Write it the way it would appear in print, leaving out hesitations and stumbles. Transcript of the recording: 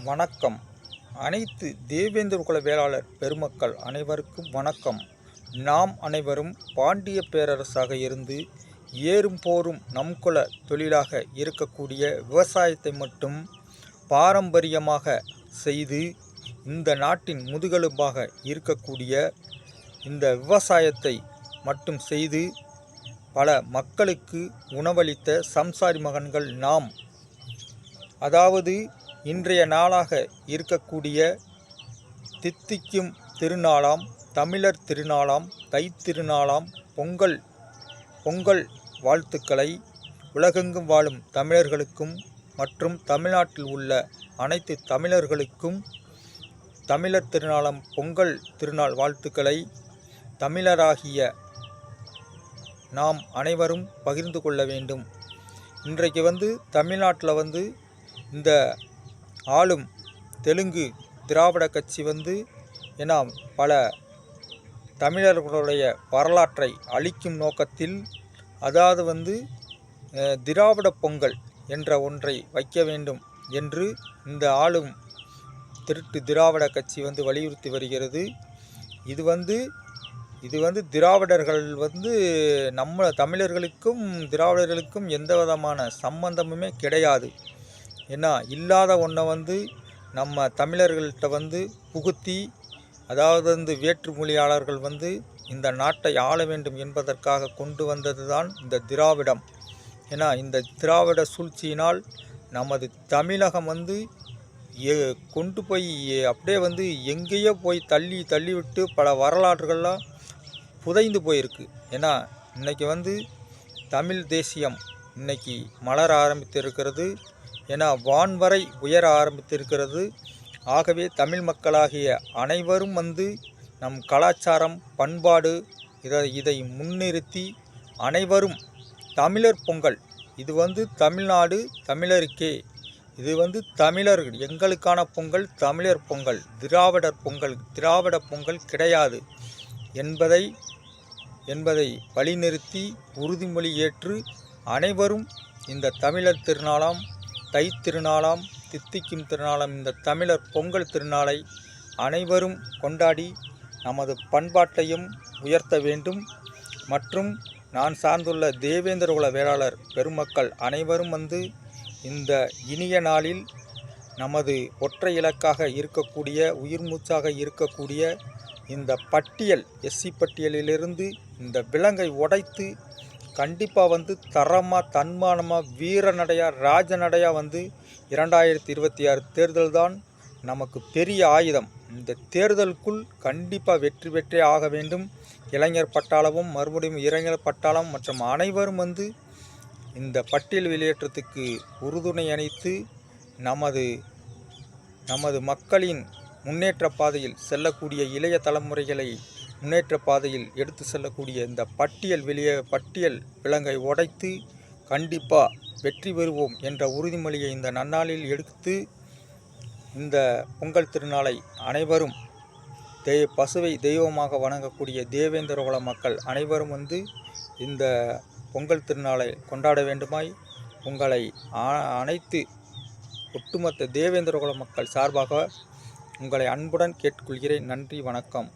வணக்கம். அனைத்து தேவேந்திர குல வேளாளர் பெருமக்கள் அனைவருக்கும் வணக்கம். நாம் அனைவரும் பாண்டிய பேரரசாக இருந்து ஏறும் போரும் நம் குல தொழிலாக இருக்கக்கூடிய விவசாயத்தை மட்டும் பாரம்பரியமாக செய்து இந்த நாட்டின் முதுகெலும்பாக இருக்கக்கூடிய இந்த விவசாயத்தை மட்டும் செய்து பல மக்களுக்கு உணவளித்த சம்சாரி மகன்கள் நாம். அதாவது இன்றைய நாளாக இருக்கக்கூடிய தித்திக்கும் திருநாளாம் தமிழர் திருநாளாம் தைத்திருநாளாம் பொங்கல் வாழ்த்துக்களை உலகெங்கும் வாழும் தமிழர்களுக்கும் மற்றும் தமிழ்நாட்டில் உள்ள அனைத்து தமிழர்களுக்கும் தமிழர் திருநாளாம் பொங்கல் திருநாள் வாழ்த்துக்களை தமிழராகிய நாம் அனைவரும் பகிர்ந்து கொள்ள வேண்டும். இன்றைக்கு தமிழ்நாட்டில் இந்த ஆளும் தெலுங்கு திராவிட கட்சி ஏன்னா பல தமிழர்களுடைய வரலாற்றை அழிக்கும் நோக்கத்தில், அதாவது திராவிட பொங்கல் என்ற ஒன்றை வைக்க வேண்டும் என்று இந்த ஆளும் திருட்டு திராவிட கட்சி வலியுறுத்தி வருகிறது. இது திராவிடர்கள் நம்ம தமிழர்களுக்கும் திராவிடர்களுக்கும் எந்த விதமான சம்பந்தமுமே கிடையாது. ஏன்னா இல்லாத ஒன்றை நம்ம தமிழர்கள்ட்ட புகுத்தி, அதாவது வேற்று மொழியாளர்கள் இந்த நாட்டை ஆள வேண்டும் என்பதற்காக கொண்டு வந்தது தான் இந்த திராவிடம். ஏன்னா இந்த திராவிட சூழ்ச்சியினால் நமது தமிழகம் கொண்டு போய் அப்படியே எங்கேயோ போய் தள்ளிவிட்டு பல வரலாறுகள்லாம் புதைந்து போயிருக்கு. ஏன்னா இன்றைக்கி தமிழ் தேசியம் இன்னைக்கு மலர ஆரம்பித்திருக்கிறது. ஏன்னா வான்வரை உயர ஆரம்பித்திருக்கிறது. ஆகவே தமிழ் மக்களாகிய அனைவரும் நம் கலாச்சாரம் பண்பாடு இதை முன்னிறுத்தி அனைவரும் தமிழர் பொங்கல், இது தமிழ்நாடு தமிழருக்கே, இது தமிழர்கள் எங்களுக்கான பொங்கல், தமிழர் பொங்கல், திராவிட பொங்கல் கிடையாது என்பதை வழிநிறுத்தி உறுதிமொழி ஏற்று அனைவரும் இந்த தமிழர் திருநாளாம் தைத்திருநாளாம் தித்திக்கும் திருநாளாம் இந்த தமிழர் பொங்கல் திருநாளை அனைவரும் கொண்டாடி நமது பண்பாட்டையும் உயர்த்த வேண்டும். மற்றும் நான் சார்ந்துள்ள தேவேந்திர குல வேளாளர் பெருமக்கள் அனைவரும் இந்த இனிய நாளில் நமது ஒற்றை இலக்காக இருக்கக்கூடிய உயிர் மூச்சாக இருக்கக்கூடிய இந்த பட்டியல் எஸ்சி பட்டியலிலிருந்து இந்த விலங்கை உடைத்து கண்டிப்பாக தரமாக தன்மானமாக வீரநடையாக ராஜநடையாக 2026 தேர்தல் தான் நமக்கு பெரிய ஆயுதம். இந்த தேர்தலுக்குள் கண்டிப்பாக வெற்றி பெற்றே ஆக வேண்டும். இளைஞர் பட்டாளமும் மறுபடியும் இளைஞர் பட்டாளம் மற்றும் அனைவரும் இந்த பட்டியல் வெளியேற்றத்துக்கு உறுதுணை அளித்து நமது மக்களின் முன்னேற்ற பாதையில் செல்லக்கூடிய இளைய தலைமுறைகளை முன்னேற்ற பாதையில் எடுத்து செல்லக்கூடிய இந்த பட்டியல் விலங்கை உடைத்து கண்டிப்பாக வெற்றி பெறுவோம் என்ற உறுதிமொழியை இந்த நன்னாளில் எடுத்து இந்த பொங்கல் திருநாளை அனைவரும் பசுவை தெய்வமாக வணங்கக்கூடிய தேவேந்திர குல மக்கள் அனைவரும் இந்த பொங்கல் திருநாளை கொண்டாட வேண்டுமாய் உங்களை அனைத்து ஒட்டுமொத்த தேவேந்திர குல மக்கள் சார்பாக உங்களை அன்புடன் கேட்டுக்கொள்கிறேன். நன்றி, வணக்கம்.